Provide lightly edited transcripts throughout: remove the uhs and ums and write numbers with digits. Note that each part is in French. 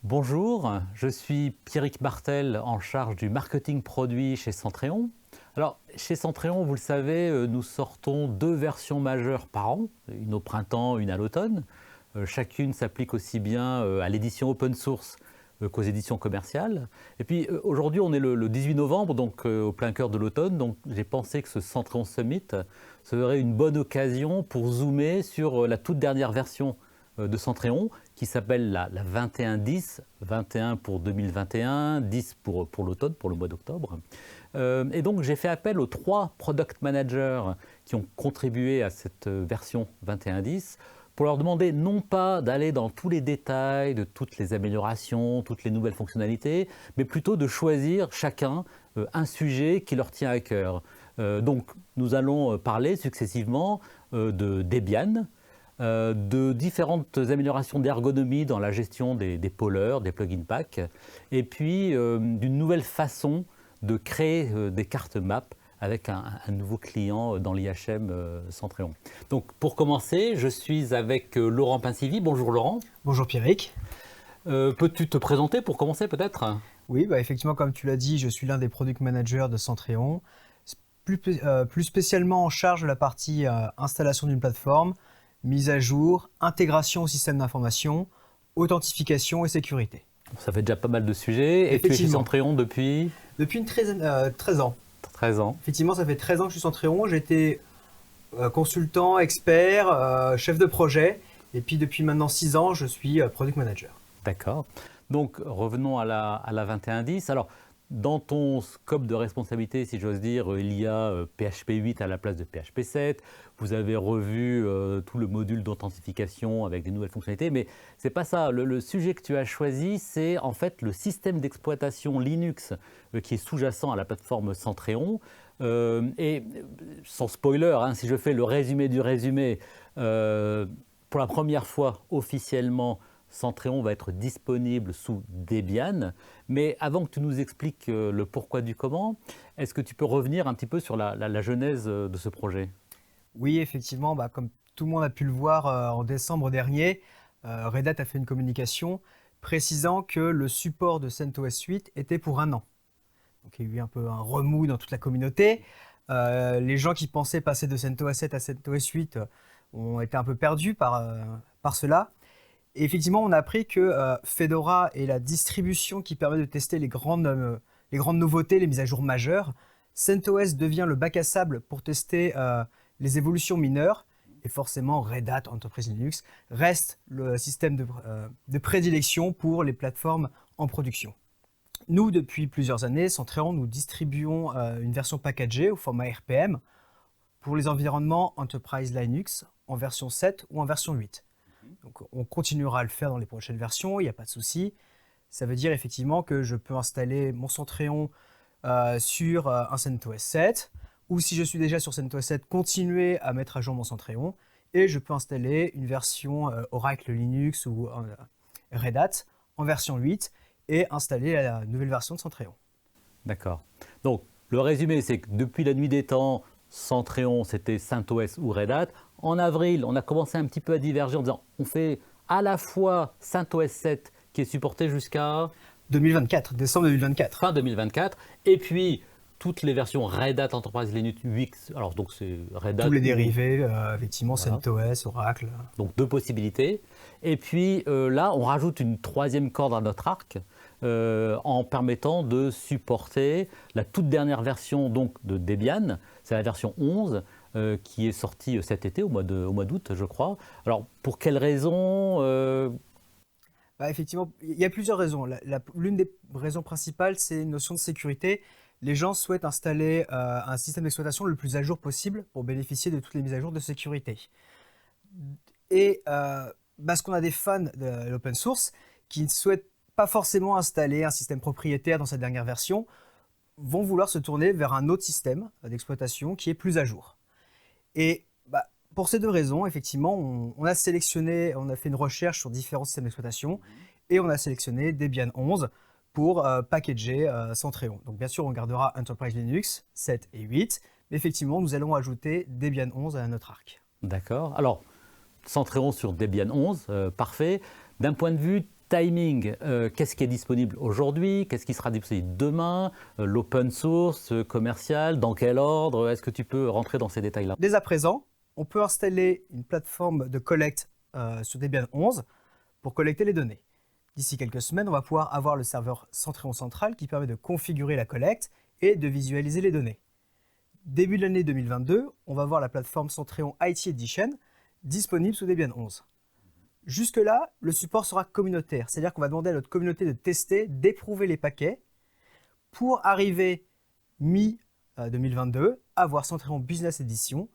Bonjour, je suis Pierrick Martel en charge du marketing produit chez Centréon. Alors, chez Centréon, vous le savez, nous sortons 2 versions majeures par an, une au printemps, une à l'automne. Chacune s'applique aussi bien à l'édition open source qu'aux éditions commerciales. Et puis aujourd'hui, on est le 18 novembre, donc au plein cœur de l'automne. Donc j'ai pensé que ce Centréon Summit serait une bonne occasion pour zoomer sur la toute dernière version de Centréon qui s'appelle la 2110, 21 pour 2021, 10 pour l'automne, pour le mois d'octobre. Et donc j'ai fait appel aux 3 product managers qui ont contribué à cette version 2110 pour leur demander non pas d'aller dans tous les détails de toutes les améliorations, toutes les nouvelles fonctionnalités, mais plutôt de choisir chacun un sujet qui leur tient à cœur. Donc nous allons parler successivement de Debian, de différentes améliorations d'ergonomie dans la gestion des pollers, des plugin packs, et puis d'une nouvelle façon de créer des cartes map avec un nouveau client dans l'IHM Centréon. Donc pour commencer, je suis avec Laurent Pincivi. Bonjour Laurent. Bonjour Pierrick. Peux-tu te présenter pour commencer peut-être ? Oui, effectivement, comme tu l'as dit, je suis l'un des product managers de Centréon, plus spécialement en charge de la partie installation d'une plateforme, mise à jour, intégration au système d'information, authentification et sécurité. Ça fait déjà pas mal de sujets. Et tu es chez Centréon depuis ? Depuis une 13 ans. 13 ans. Effectivement, ça fait 13 ans que je suis Centréon. J'étais consultant, expert, chef de projet. Et puis depuis maintenant 6 ans, je suis product manager. D'accord. Donc revenons à la 2110. Alors, dans ton scope de responsabilité, si j'ose dire, il y a PHP 8 à la place de PHP 7. Vous avez revu tout le module d'authentification avec des nouvelles fonctionnalités. Mais ce n'est pas ça. Le sujet que tu as choisi, c'est en fait le système d'exploitation Linux qui est sous-jacent à la plateforme Centréon. Et sans spoiler, si je fais le résumé du résumé, pour la première fois officiellement, Centréon va être disponible sous Debian. Mais avant que tu nous expliques le pourquoi du comment, est-ce que tu peux revenir un petit peu sur la genèse de ce projet ? Oui, effectivement, comme tout le monde a pu le voir en décembre dernier, Red Hat a fait une communication précisant que le support de CentOS 8 était pour 1 an. Donc il y a eu un peu un remous dans toute la communauté. Les gens qui pensaient passer de CentOS 7 à CentOS 8 ont été un peu perdus par cela. Et effectivement, on a appris que Fedora est la distribution qui permet de tester les grandes nouveautés, les mises à jour majeures. CentOS devient le bac à sable pour tester les évolutions mineures. Et forcément, Red Hat Enterprise Linux reste le système de prédilection pour les plateformes en production. Nous, depuis plusieurs années, Centréon, nous distribuons une version packagée au format RPM pour les environnements Enterprise Linux en version 7 ou en version 8. Donc, on continuera à le faire dans les prochaines versions, il n'y a pas de souci. Ça veut dire effectivement que je peux installer mon Centréon sur un CentOS 7, ou si je suis déjà sur CentOS 7, continuer à mettre à jour mon Centréon, et je peux installer une version Oracle Linux ou Red Hat en version 8 et installer la nouvelle version de Centréon. D'accord. Donc, le résumé, c'est que depuis la nuit des temps, Centréon, c'était CentOS ou Red Hat. En avril, on a commencé un petit peu à diverger en disant on fait à la fois CentOS 7 qui est supporté jusqu'à 2024, décembre 2024. Fin 2024. Et puis, toutes les versions Red Hat Enterprise Linux 8. Alors, donc, c'est Red Hat. Tous les dérivés, effectivement, voilà. CentOS, Oracle. Donc, 2 possibilités. Et puis, là, on rajoute une 3e corde à notre arc en permettant de supporter la toute dernière version donc, de Debian. C'est la version 11 qui est sortie cet été, au mois d'août, je crois. Alors, pour quelles raisons Effectivement, il y a plusieurs raisons. L'une des raisons principales, c'est une notion de sécurité. Les gens souhaitent installer un système d'exploitation le plus à jour possible pour bénéficier de toutes les mises à jour de sécurité. Et parce qu'on a des fans de l'open source qui ne souhaitent pas forcément installer un système propriétaire dans cette dernière version, vont vouloir se tourner vers un autre système d'exploitation qui est plus à jour. Et pour ces 2 raisons, effectivement, on a fait une recherche sur différents systèmes d'exploitation et on a sélectionné Debian 11 pour packager Centréon. Donc bien sûr, on gardera Enterprise Linux 7 et 8, mais effectivement, nous allons ajouter Debian 11 à notre arc. D'accord. Alors, Centréon sur Debian 11, parfait. D'un point de vue timing, qu'est-ce qui est disponible aujourd'hui? Qu'est-ce qui sera disponible demain? L'open source, commercial, dans quel ordre? Est-ce que tu peux rentrer dans ces détails-là? Dès à présent, on peut installer une plateforme de collecte sur Debian 11 pour collecter les données. D'ici quelques semaines, on va pouvoir avoir le serveur Centréon central qui permet de configurer la collecte et de visualiser les données. Début de l'année 2022, on va voir la plateforme Centréon IT Edition disponible sous Debian 11. Jusque-là, le support sera communautaire, c'est-à-dire qu'on va demander à notre communauté de tester, d'éprouver les paquets pour arriver mi-2022 à voir Centréon Business Edition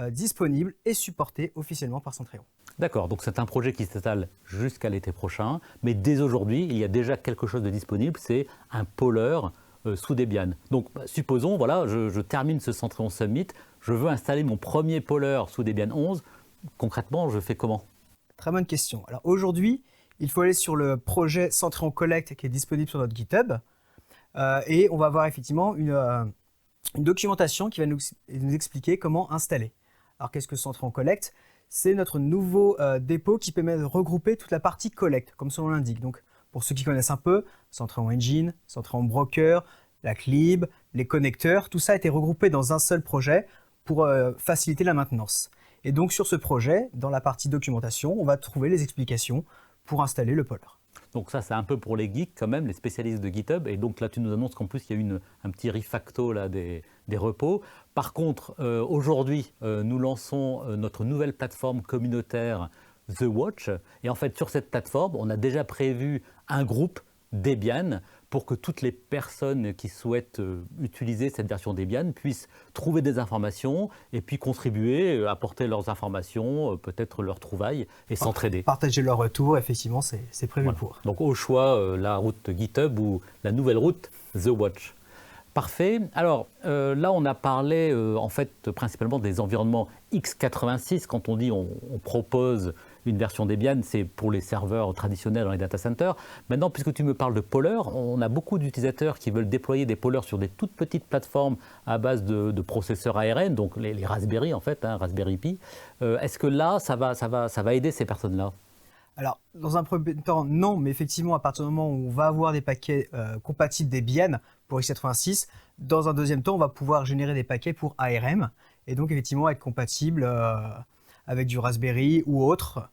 disponible et supporté officiellement par Centréon. D'accord, donc c'est un projet qui s'étale jusqu'à l'été prochain, mais dès aujourd'hui, il y a déjà quelque chose de disponible, c'est un polleur sous Debian. Donc supposons, voilà, je termine ce Centréon Summit, je veux installer mon premier polleur sous Debian 11, concrètement, je fais comment? Très bonne question. Alors aujourd'hui, il faut aller sur le projet Centréon Collect qui est disponible sur notre GitHub et on va avoir effectivement une documentation qui va nous expliquer comment installer. Alors qu'est-ce que Centréon Collect? C'est notre nouveau dépôt qui permet de regrouper toute la partie Collect, comme son nom l'indique. Donc pour ceux qui connaissent un peu, Centréon Engine, Centréon Broker, la CLIB, les connecteurs, tout ça a été regroupé dans un seul projet pour faciliter la maintenance. Et donc sur ce projet, dans la partie documentation, on va trouver les explications pour installer le poller. Donc ça, c'est un peu pour les geeks quand même, les spécialistes de GitHub. Et donc là, tu nous annonces qu'en plus, il y a eu un petit refacto là, des repos. Par contre, aujourd'hui, nous lançons notre nouvelle plateforme communautaire The Watch. Et en fait, sur cette plateforme, on a déjà prévu un groupe Debian pour que toutes les personnes qui souhaitent utiliser cette version Debian puissent trouver des informations et puis contribuer, apporter leurs informations, peut-être leurs trouvailles et s'entraider. Partager leurs retours, effectivement, c'est prévu Voilà. pour. Donc au choix, la route GitHub ou la nouvelle route The Watch. Parfait. Alors là, on a parlé en fait principalement des environnements x86. Quand on dit on propose une version Debian, c'est pour les serveurs traditionnels dans les data centers. Maintenant, puisque tu me parles de poller, on a beaucoup d'utilisateurs qui veulent déployer des pollers sur des toutes petites plateformes à base de processeurs ARM, donc les Raspberry en fait, hein, Raspberry Pi. Est-ce que là, ça va aider ces personnes-là? Alors, dans un premier temps, non, mais effectivement, à partir du moment où on va avoir des paquets compatibles Debian pour x86, dans un deuxième temps, on va pouvoir générer des paquets pour ARM, et donc effectivement être compatible avec du Raspberry ou autre,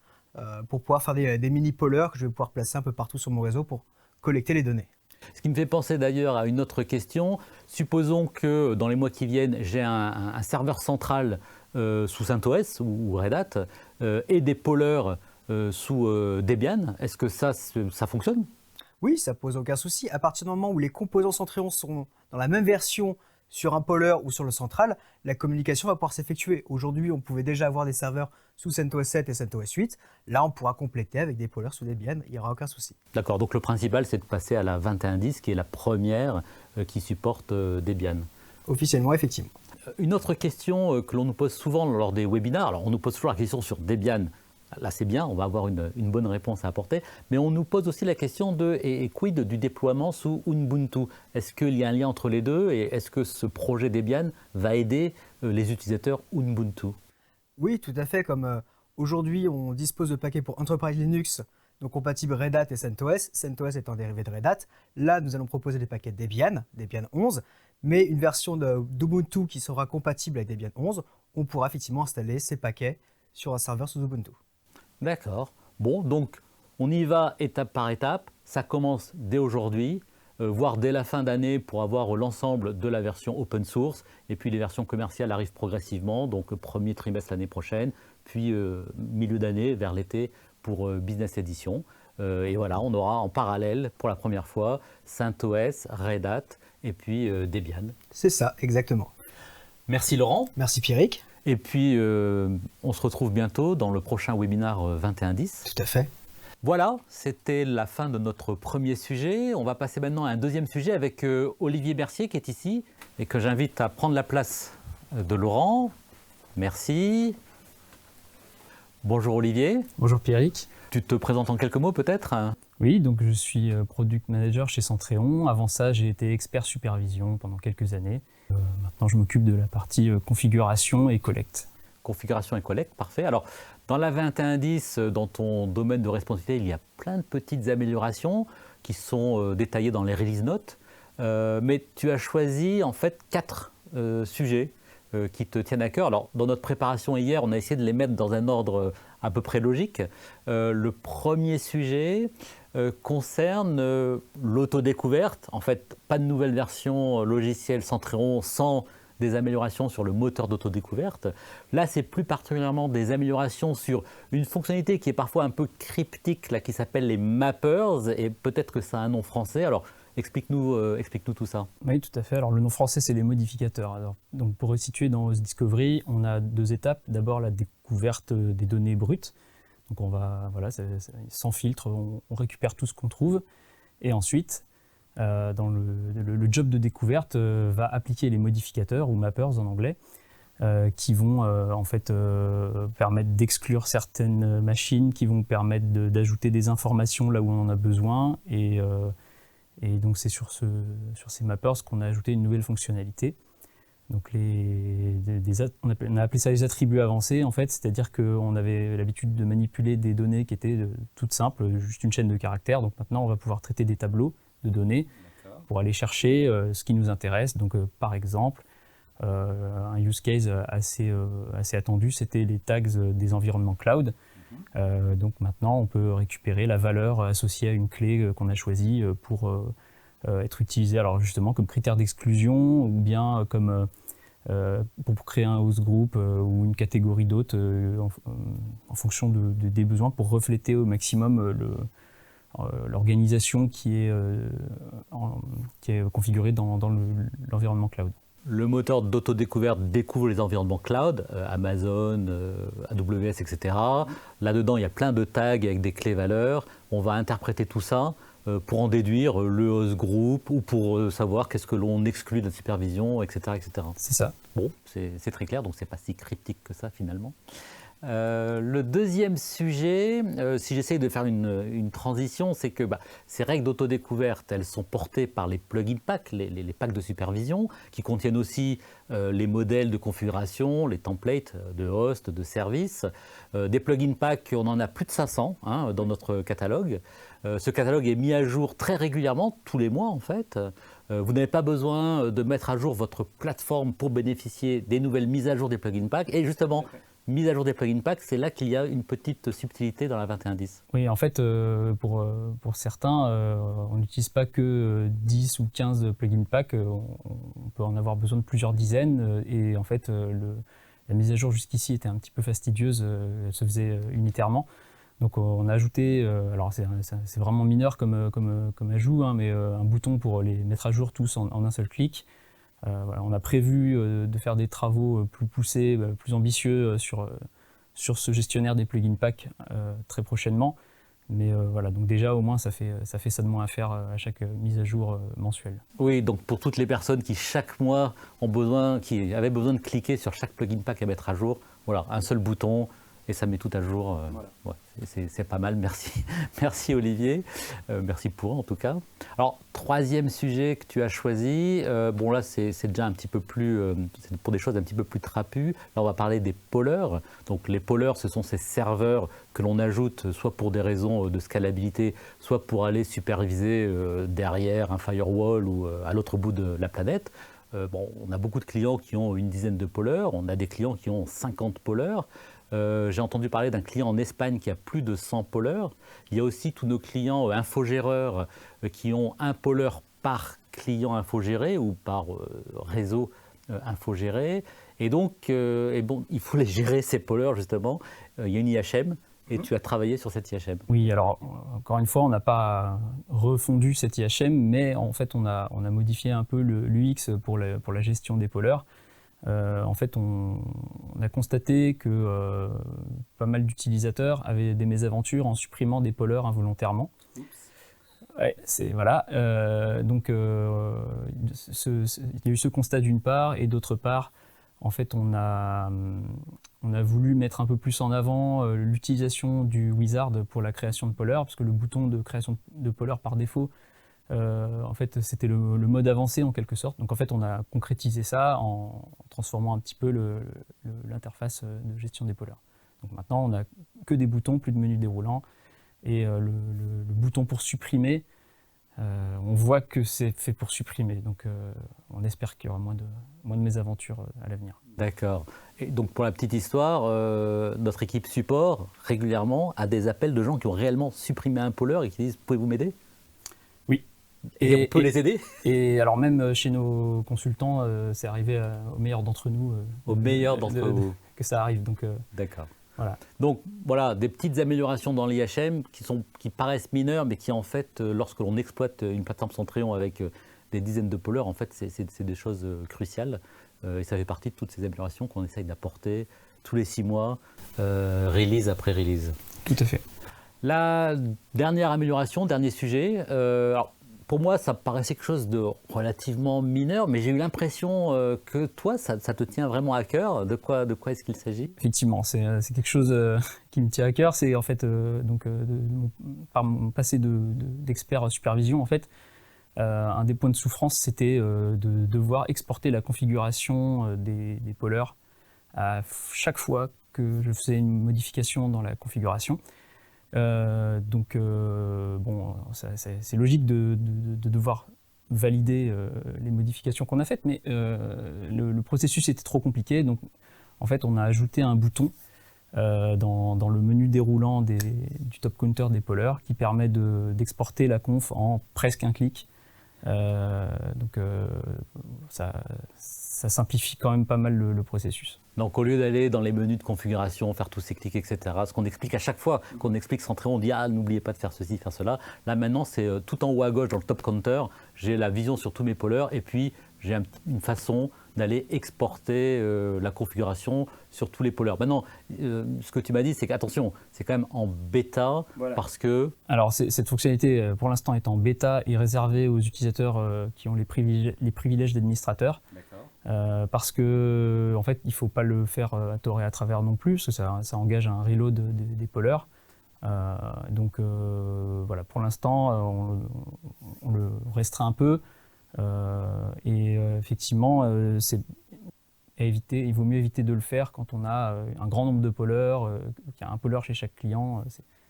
pour pouvoir faire des mini-pollers que je vais pouvoir placer un peu partout sur mon réseau pour collecter les données. Ce qui me fait penser d'ailleurs à une autre question. Supposons que dans les mois qui viennent, j'ai un serveur central sous CentOS ou Red Hat et des pollers sous Debian. Est-ce que ça fonctionne? Oui, ça pose aucun souci. À partir du moment où les composants Centréon sont dans la même version sur un poller ou sur le central, la communication va pouvoir s'effectuer. Aujourd'hui, on pouvait déjà avoir des serveurs sous CentOS 7 et CentOS 8. Là, on pourra compléter avec des pollers sous Debian, il n'y aura aucun souci. D'accord, donc le principal, c'est de passer à la 2110, qui est la première qui supporte Debian. Officiellement, effectivement. Une autre question que l'on nous pose souvent lors des webinars, alors on nous pose toujours la question sur Debian. Là, c'est bien, on va avoir une bonne réponse à apporter. Mais on nous pose aussi la question et quid du déploiement sous Ubuntu? Est-ce qu'il y a un lien entre les deux et est-ce que ce projet Debian va aider les utilisateurs Ubuntu? Oui, tout à fait. Comme aujourd'hui, on dispose de paquets pour Enterprise Linux, donc compatibles Red Hat et CentOS. CentOS étant dérivé de Red Hat. Là, nous allons proposer des paquets Debian 11, mais une version d'Ubuntu qui sera compatible avec Debian 11. On pourra effectivement installer ces paquets sur un serveur sous Ubuntu. D'accord. Bon, donc on y va étape par étape. Ça commence dès aujourd'hui, voire dès la fin d'année pour avoir l'ensemble de la version open source. Et puis les versions commerciales arrivent progressivement, donc premier trimestre l'année prochaine, puis milieu d'année, vers l'été, pour Business Edition. Et voilà, on aura en parallèle, pour la première fois, CentOS, Red Hat et puis Debian. C'est ça, exactement. Merci Laurent. Merci Pierrick. Et puis, on se retrouve bientôt dans le prochain webinaire 2110. Tout à fait. Voilà, c'était la fin de notre premier sujet. On va passer maintenant à un deuxième sujet avec Olivier Mercier qui est ici et que j'invite à prendre la place de Laurent. Merci. Bonjour Olivier. Bonjour Pierrick. Tu te présentes en quelques mots peut-être? Oui, donc je suis Product Manager chez Centréon. Avant ça, j'ai été expert supervision pendant quelques années. Maintenant, je m'occupe de la partie configuration et collecte. configuration et collecte, parfait. Alors, dans la 2110, dans ton domaine de responsabilité, il y a plein de petites améliorations qui sont détaillées dans les release notes. Mais tu as choisi en fait 4 sujets qui te tiennent à cœur. Alors, dans notre préparation hier, on a essayé de les mettre dans un ordre à peu près logique. Le premier sujet concerne l'autodécouverte. En fait, pas de nouvelle version logicielle Centréon sans des améliorations sur le moteur d'autodécouverte. Là, c'est plus particulièrement des améliorations sur une fonctionnalité qui est parfois un peu cryptique, là, qui s'appelle les mappers, et peut-être que ça a un nom français. Alors, explique-nous tout ça. Oui, tout à fait. Alors, le nom français, c'est les modificateurs. Alors, donc, pour resituer dans OS Discovery, on a 2 étapes. D'abord, la découverte des données brutes. Donc, on va, voilà, sans filtre, on récupère tout ce qu'on trouve. Et ensuite, dans le job de découverte, va appliquer les modificateurs, ou mappers en anglais, qui vont en fait permettre d'exclure certaines machines, qui vont permettre d'ajouter des informations là où on en a besoin. Et donc, c'est sur ces mappers qu'on a ajouté une nouvelle fonctionnalité. Donc, on a appelé ça les attributs avancés, en fait, c'est-à-dire qu'on avait l'habitude de manipuler des données qui étaient toutes simples, juste une chaîne de caractères. Donc, maintenant, on va pouvoir traiter des tableaux de données pour aller chercher ce qui nous intéresse. Donc, par exemple, un use case assez attendu, c'était les tags des environnements cloud. Donc maintenant, on peut récupérer la valeur associée à une clé qu'on a choisie pour être utilisée, alors justement comme critère d'exclusion ou bien comme pour créer un host group ou une catégorie d'hôtes en fonction des besoins, pour refléter au maximum l'organisation qui est configurée dans l'environnement cloud. Le moteur d'autodécouverte découvre les environnements cloud, Amazon, AWS, etc. Là-dedans, il y a plein de tags avec des clés valeurs. On va interpréter tout ça pour en déduire le host group ou pour savoir qu'est-ce que l'on exclut de la supervision, etc. etc. C'est ça. Bon, c'est très clair, donc c'est pas si cryptique que ça finalement. Le deuxième sujet, si j'essaye de faire une transition, c'est que ces règles d'autodécouverte, elles sont portées par les plugin packs, les packs de supervision, qui contiennent aussi les modèles de configuration, les templates de host, de service. Des plugin packs, on en a plus de 500 dans notre catalogue. Ce catalogue est mis à jour très régulièrement, tous les mois en fait. Vous n'avez pas besoin de mettre à jour votre plateforme pour bénéficier des nouvelles mises à jour des plugin packs. Et justement, mise à jour des plugin packs, c'est là qu'il y a une petite subtilité dans la 2110. Oui, en fait, pour certains, on n'utilise pas que 10 ou 15 plugin packs, on peut en avoir besoin de plusieurs dizaines. Et en fait, la mise à jour jusqu'ici était un petit peu fastidieuse, elle se faisait unitairement. Donc on a ajouté, alors c'est vraiment mineur comme ajout, mais un bouton pour les mettre à jour tous en un seul clic. Voilà, on a prévu de faire des travaux plus poussés, plus ambitieux sur ce gestionnaire des plugin packs très prochainement. Mais voilà, donc déjà au moins ça fait ça de moins à faire à chaque mise à jour mensuelle. Oui, donc pour toutes les personnes qui chaque mois qui avaient besoin de cliquer sur chaque plugin pack à mettre à jour, voilà, un seul bouton et ça met tout à jour. Voilà. Ouais, c'est pas mal, merci. Merci Olivier, merci pour en tout cas. Alors, troisième sujet que tu as choisi, bon là c'est déjà un petit peu plus, c'est pour des choses un petit peu plus trapues. Là on va parler des pollers. Donc les pollers, ce sont ces serveurs que l'on ajoute soit pour des raisons de scalabilité, soit pour aller superviser derrière un firewall ou à l'autre bout de la planète. Bon, on a beaucoup de clients qui ont une dizaine de pollers, on a des clients qui ont 50 pollers. J'ai entendu parler d'un client en Espagne qui a plus de 100 pollers. Il y a aussi tous nos clients infogéreurs qui ont un poller par client infogéré ou par réseau infogéré. Et donc, il faut les gérer, ces pollers, justement. Il y a une IHM et tu as travaillé sur cette IHM. Oui, alors, encore une fois, on n'a pas refondu cette IHM, mais en fait, on a modifié un peu l'UX pour la gestion des pollers. En fait, on a constaté que pas mal d'utilisateurs avaient des mésaventures en supprimant des pollers involontairement. Ouais, voilà. Donc, il y a eu ce constat d'une part, et d'autre part, en fait, on a voulu mettre un peu plus en avant l'utilisation du wizard pour la création de pollers, parce que le bouton de création de pollers par défaut En fait, c'était le mode avancé en quelque sorte. Donc en fait, on a concrétisé ça en transformant un petit peu l'interface de gestion des polars. Donc maintenant, on n'a que des boutons, plus de menu déroulant. Et le bouton pour supprimer, on voit que c'est fait pour supprimer. Donc on espère qu'il y aura moins de mésaventures à l'avenir. D'accord. Et donc pour la petite histoire, notre équipe support régulièrement a des appels de gens qui ont réellement supprimé un poleur et qui disent « Pouvez-vous m'aider ?» Oui. Et on peut les aider? Et alors même chez nos consultants, c'est arrivé aux meilleurs d'entre nous. Aux meilleurs d'entre vous. Que ça arrive. Donc, d'accord. Voilà. Donc voilà, des petites améliorations dans l'IHM qui paraissent mineures, mais qui en fait, lorsque l'on exploite une plateforme Centréon avec des dizaines de poleurs, en fait, c'est des choses cruciales. Et ça fait partie de toutes ces améliorations qu'on essaye d'apporter tous les 6 mois, release après release. Tout à fait. La dernière amélioration, dernier sujet, alors, pour moi, ça paraissait quelque chose de relativement mineur, mais j'ai eu l'impression que toi, ça te tient vraiment à cœur. De quoi est-ce qu'il s'agit? Effectivement, c'est quelque chose qui me tient à cœur. C'est en fait, par mon passé d'expert supervision, en fait, un des points de souffrance, c'était de devoir exporter la configuration des poleurs à chaque fois que je faisais une modification dans la configuration. Bon, c'est logique de devoir valider les modifications qu'on a faites, mais le processus était trop compliqué. Donc, en fait, on a ajouté un bouton dans le menu déroulant du top counter des poleurs qui permet d'exporter la conf en presque un clic. Ça simplifie quand même pas mal le processus. Donc au lieu d'aller dans les menus de configuration, faire tous ces clics, etc., ce qu'on explique à chaque fois, qu'on explique Centréon, on dit « Ah, n'oubliez pas de faire ceci, faire cela ». Là maintenant, c'est tout en haut à gauche dans le top counter, j'ai la vision sur tous mes poleurs et puis j'ai une façon d'aller exporter la configuration sur tous les poleurs. Maintenant, ce que tu m'as dit, c'est qu'attention, c'est quand même en bêta, voilà. Parce que... Alors, cette fonctionnalité, pour l'instant, est en bêta et réservée aux utilisateurs qui ont les privilèges d'administrateurs. Parce que, en fait, il ne faut pas le faire à tort et à travers non plus, parce que ça engage un reload des poleurs. Voilà, pour l'instant, on le restreint un peu. Effectivement, il vaut mieux éviter de le faire quand on a un grand nombre de poleurs, qu'il y a un poleur chez chaque client.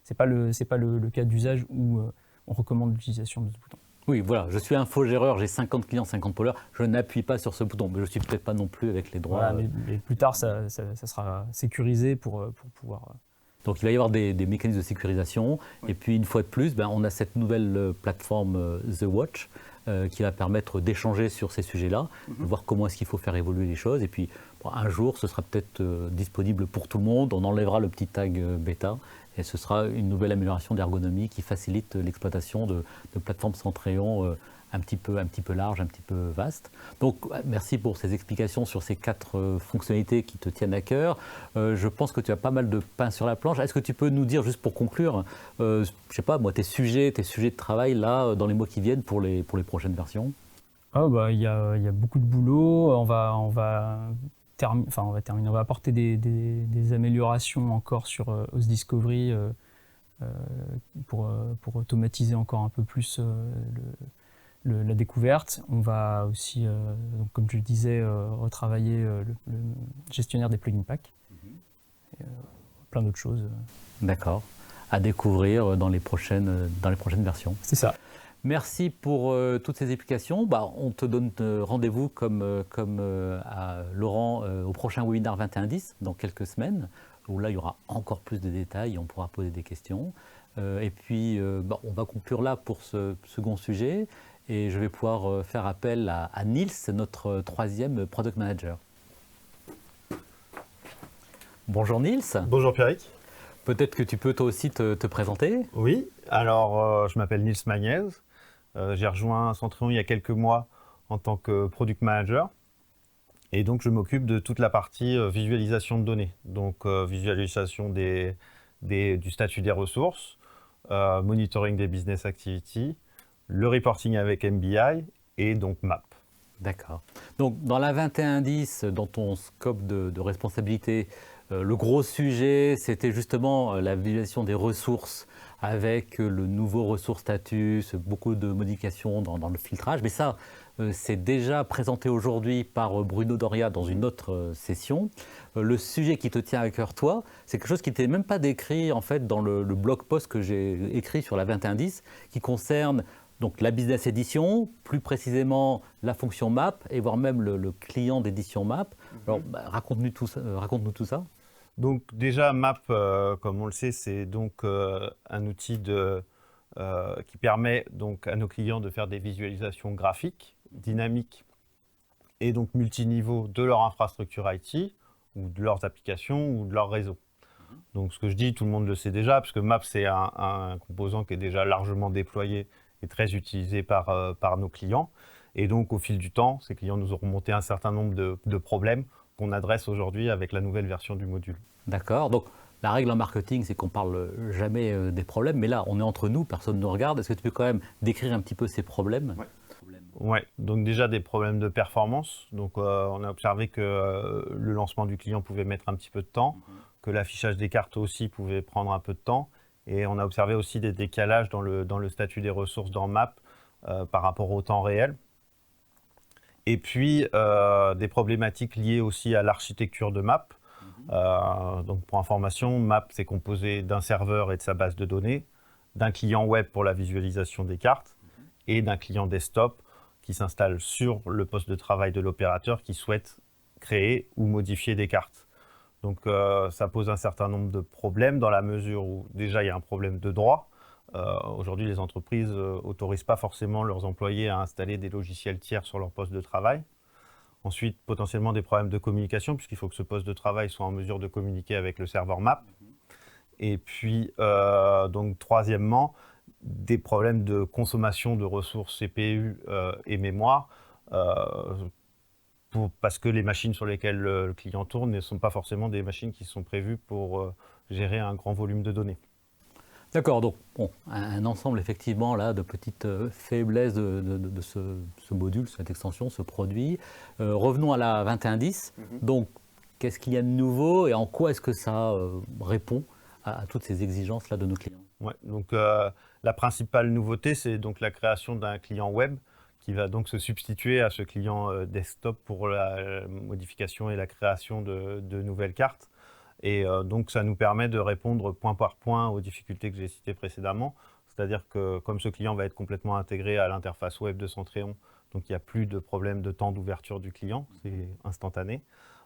C'est pas le cas d'usage où on recommande l'utilisation de ce bouton. Oui, voilà, je suis infogéreur, j'ai 50 clients, 50 poleurs, je n'appuie pas sur ce bouton, mais je ne suis peut-être pas non plus avec les droits. Voilà, mais plus tard, ça sera sécurisé pour pouvoir... Donc il va y avoir des mécanismes de sécurisation, oui. Et puis une fois de plus, on a cette nouvelle plateforme The Watch qui va permettre d'échanger sur ces sujets-là, de voir comment est-ce qu'il faut faire évoluer les choses, et puis un jour, ce sera peut-être disponible pour tout le monde, on enlèvera le petit tag bêta, et ce sera une nouvelle amélioration d'ergonomie qui facilite l'exploitation de plateformes Centréon un petit peu larges, un petit peu vastes. Donc merci pour ces explications sur ces 4 fonctionnalités qui te tiennent à cœur. Je pense que tu as pas mal de pain sur la planche. Est-ce que tu peux nous dire, juste pour conclure, je sais pas, moi, tes sujets de travail là, dans les mois qui viennent pour les prochaines versions? Il y a beaucoup de boulot. On va terminer, on va apporter des améliorations encore sur OS Discovery pour automatiser encore un peu plus la découverte. On va aussi, donc, comme je le disais, retravailler le gestionnaire des plugin packs. Et, plein d'autres choses. D'accord. À découvrir dans les prochaines versions. C'est ça. Merci pour toutes ces explications. On te donne rendez-vous comme à Laurent au prochain webinaire 21.10 dans quelques semaines, où là il y aura encore plus de détails et on pourra poser des questions. Et puis on va conclure là pour ce second sujet et je vais pouvoir faire appel à Niels, notre 3e Product Manager. Bonjour Niels. Bonjour Pierrick. Peut-être que tu peux toi aussi te présenter. Oui, alors je m'appelle Niels Magnez. J'ai rejoint Centréon il y a quelques mois en tant que Product Manager. Et donc, je m'occupe de toute la partie visualisation de données. Donc, visualisation du statut des ressources, monitoring des business activities, le reporting avec MBI et donc MAP. D'accord. Donc, dans la 21.10, dans ton scope de responsabilité, Le gros sujet, c'était justement la visualisation des ressources avec le nouveau ressource status, beaucoup de modifications dans le filtrage. Mais ça, c'est déjà présenté aujourd'hui par Bruno Doria dans une autre session. Le sujet qui te tient à cœur, toi, c'est quelque chose qui n'était même pas décrit en fait, dans le blog post que j'ai écrit sur la 2110, qui concerne donc la business edition, plus précisément la fonction map, et voire même le client d'édition map. Alors, raconte-nous tout ça. Donc déjà, Map, comme on le sait, c'est donc un outil qui permet donc à nos clients de faire des visualisations graphiques, dynamiques et donc multiniveaux de leur infrastructure IT ou de leurs applications ou de leur réseau. Donc ce que je dis, tout le monde le sait déjà, parce que Map, c'est un composant qui est déjà largement déployé et très utilisé par nos clients. Et donc au fil du temps, ces clients nous auront monté un certain nombre de problèmes qu'on adresse aujourd'hui avec la nouvelle version du module. D'accord. Donc, la règle en marketing, c'est qu'on ne parle jamais des problèmes. Mais là, on est entre nous, personne ne nous regarde. Est-ce que tu peux quand même décrire un petit peu ces problèmes ? Ouais. Donc déjà des problèmes de performance. Donc on a observé que le lancement du client pouvait mettre un petit peu de temps, que l'affichage des cartes aussi pouvait prendre un peu de temps. Et on a observé aussi des décalages dans le statut des ressources dans Map par rapport au temps réel. Et puis, des problématiques liées aussi à l'architecture de Map. Donc, pour information, Map, c'est composé d'un serveur et de sa base de données, d'un client web pour la visualisation des cartes et d'un client desktop qui s'installe sur le poste de travail de l'opérateur qui souhaite créer ou modifier des cartes. Donc, ça pose un certain nombre de problèmes dans la mesure où, déjà, il y a un problème de droit. Aujourd'hui, les entreprises n'autorisent pas forcément leurs employés à installer des logiciels tiers sur leur poste de travail. Ensuite, potentiellement des problèmes de communication, puisqu'il faut que ce poste de travail soit en mesure de communiquer avec le serveur Map. Et puis, donc, troisièmement, des problèmes de consommation de ressources CPU et mémoire, parce que les machines sur lesquelles le client tourne ne sont pas forcément des machines qui sont prévues pour gérer un grand volume de données. D'accord, donc bon, un ensemble effectivement là, de petites faiblesses de ce module, cette extension, ce produit. Revenons à la 2110. Donc, qu'est-ce qu'il y a de nouveau et en quoi est-ce que ça répond à toutes ces exigences-là de nos clients ? Ouais, donc la principale nouveauté, c'est donc la création d'un client web qui va donc se substituer à ce client desktop pour la modification et la création de nouvelles cartes. Et donc, ça nous permet de répondre point par point aux difficultés que j'ai citées précédemment. C'est-à-dire que comme ce client va être complètement intégré à l'interface web de Centréon, donc il n'y a plus de problème de temps d'ouverture du client, c'est instantané.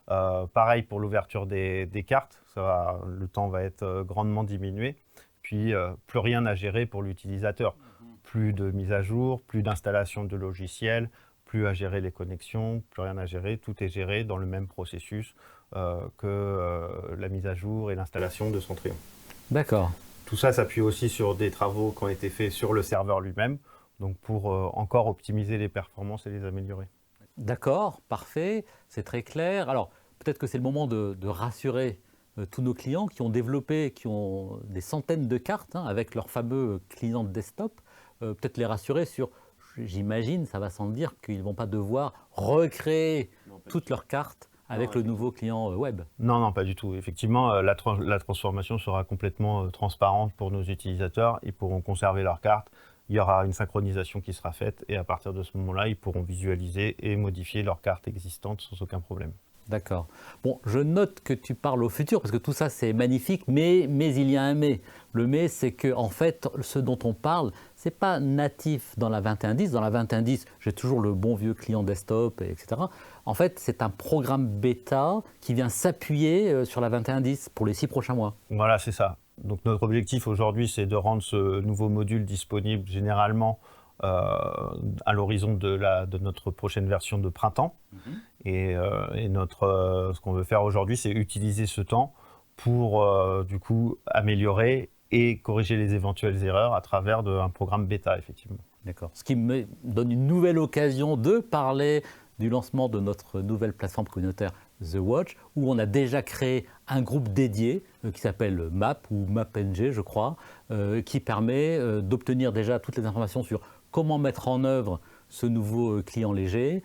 Pareil pour l'ouverture des cartes, le temps va être grandement diminué. Puis, plus rien à gérer pour l'utilisateur. Plus de mise à jour, plus d'installation de logiciels, plus à gérer les connexions, plus rien à gérer. Tout est géré dans le même processus que la mise à jour et l'installation de Centréon. D'accord. Tout ça s'appuie aussi sur des travaux qui ont été faits sur le serveur lui-même, donc pour encore optimiser les performances et les améliorer. D'accord, parfait, c'est très clair. Alors, peut-être que c'est le moment de rassurer tous nos clients qui ont développé, qui ont des centaines de cartes avec leur fameux client desktop. Peut-être les rassurer sur, j'imagine, ça va sans dire, qu'ils ne vont pas devoir recréer toutes leurs cartes avec le nouveau client web. Non, pas du tout. Effectivement, la transformation sera complètement transparente pour nos utilisateurs. Ils pourront conserver leurs cartes. Il y aura une synchronisation qui sera faite et à partir de ce moment-là, ils pourront visualiser et modifier leurs cartes existantes sans aucun problème. D'accord. Bon, je note que tu parles au futur parce que tout ça c'est magnifique, mais il y a un mais. Le mais, c'est que en fait, ce dont on parle, c'est pas natif dans la 2110. Dans la 2110, j'ai toujours le bon vieux client desktop, etc. En fait, c'est un programme bêta qui vient s'appuyer sur la 2110 pour les 6 prochains mois. Voilà, c'est ça. Donc notre objectif aujourd'hui, c'est de rendre ce nouveau module disponible généralement à l'horizon de notre prochaine version de printemps. Et ce qu'on veut faire aujourd'hui, c'est utiliser ce temps pour du coup améliorer et corriger les éventuelles erreurs à travers un programme bêta, effectivement. D'accord. Ce qui me donne une nouvelle occasion de parler du lancement de notre nouvelle plateforme communautaire The Watch, où on a déjà créé un groupe dédié qui s'appelle MAP ou MapNG, je crois, qui permet d'obtenir déjà toutes les informations sur comment mettre en œuvre ce nouveau client léger,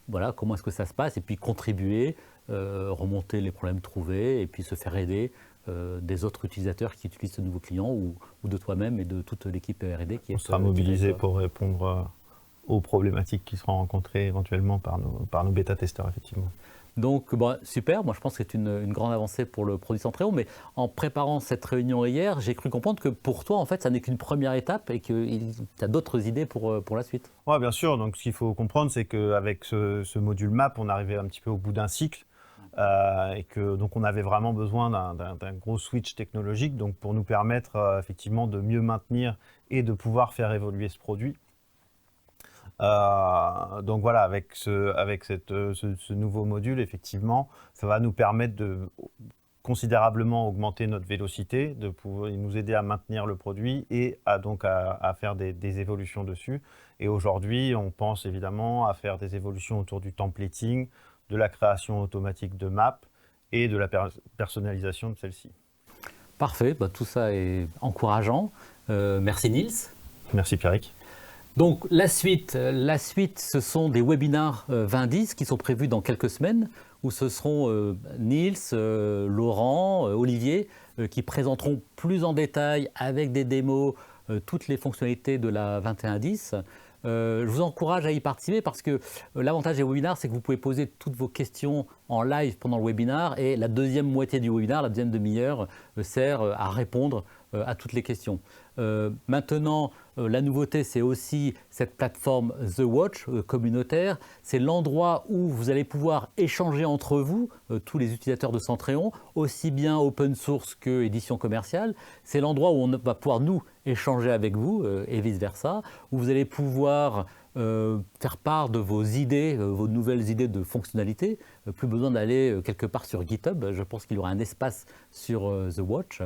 voilà, comment est-ce que ça se passe, et puis contribuer remonter les problèmes trouvés et puis se faire aider des autres utilisateurs qui utilisent ce nouveau client ou de toi-même et de toute l'équipe R&D qui est. On sera mobilisé pour répondre aux problématiques qui seront rencontrées éventuellement par nos bêta-testeurs, effectivement. Donc, super, moi je pense que c'est une grande avancée pour le produit Centréon, mais en préparant cette réunion hier, j'ai cru comprendre que pour toi, en fait, ça n'est qu'une première étape et que tu as d'autres idées pour la suite. Oui, bien sûr. Donc, ce qu'il faut comprendre, c'est qu'avec ce module MAP, on arrivait un petit peu au bout d'un cycle et que donc on avait vraiment besoin d'un gros switch technologique donc pour nous permettre effectivement de mieux maintenir et de pouvoir faire évoluer ce produit. Donc voilà, avec ce nouveau module, effectivement, ça va nous permettre de considérablement augmenter notre vélocité, de pouvoir nous aider à maintenir le produit et à faire des évolutions dessus. Et aujourd'hui, on pense évidemment à faire des évolutions autour du templating, de la création automatique de maps et de la personnalisation de celle-ci. Parfait, tout ça est encourageant. Merci Niels. Merci Pierrick. Donc la suite, ce sont des webinars 2010 qui sont prévus dans quelques semaines où ce seront Niels, Laurent, Olivier qui présenteront plus en détail avec des démos toutes les fonctionnalités de la 2110. Je vous encourage à y participer parce que l'avantage des webinars, c'est que vous pouvez poser toutes vos questions en live pendant le webinar et la deuxième moitié du webinar, la deuxième demi-heure, sert à répondre à toutes les questions. Maintenant, la nouveauté, c'est aussi cette plateforme The Watch communautaire. C'est l'endroit où vous allez pouvoir échanger entre vous, tous les utilisateurs de Centréon, aussi bien open source que édition commerciale. C'est l'endroit où on va pouvoir nous échanger avec vous et vice-versa, où vous allez pouvoir faire part de vos idées, vos nouvelles idées de fonctionnalités. Plus besoin d'aller quelque part sur GitHub. Je pense qu'il y aura un espace sur The Watch.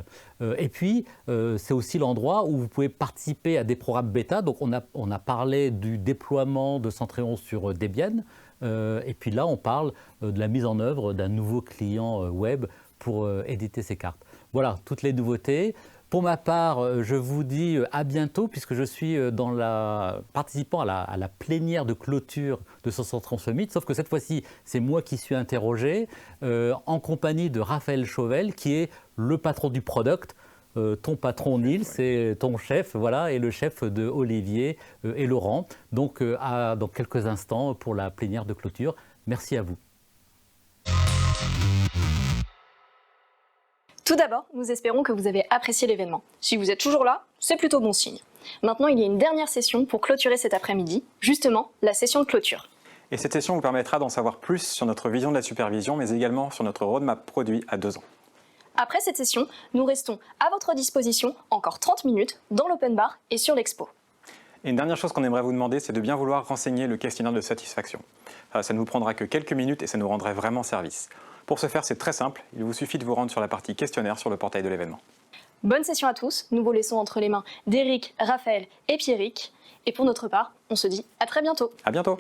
Et puis, c'est aussi l'endroit où vous pouvez participer à des programmes bêta. Donc, on a parlé du déploiement de Centréon sur Debian. Et puis là, on parle de la mise en œuvre d'un nouveau client web pour éditer ces cartes. Voilà, toutes les nouveautés. Pour ma part, je vous dis à bientôt puisque je suis participant à la plénière de clôture de ce Centréon Summit, sauf que cette fois-ci, c'est moi qui suis interrogé en compagnie de Raphaël Chauvel qui est le patron du product, ton patron Niels, c'est ton chef, voilà, et le chef de Olivier et Laurent. Donc, dans quelques instants pour la plénière de clôture. Merci à vous. Tout d'abord, nous espérons que vous avez apprécié l'événement. Si vous êtes toujours là, c'est plutôt bon signe. Maintenant, il y a une dernière session pour clôturer cet après-midi, justement la session de clôture. Et cette session vous permettra d'en savoir plus sur notre vision de la supervision, mais également sur notre roadmap produit à 2 ans. Après cette session, nous restons à votre disposition encore 30 minutes dans l'open bar et sur l'expo. Et une dernière chose qu'on aimerait vous demander, c'est de bien vouloir renseigner le questionnaire de satisfaction. Ça ne vous prendra que quelques minutes et ça nous rendrait vraiment service. Pour ce faire, c'est très simple, il vous suffit de vous rendre sur la partie questionnaire sur le portail de l'événement. Bonne session à tous, nous vous laissons entre les mains d'Éric, Raphaël et Pierrick. Et pour notre part, on se dit à très bientôt. À bientôt.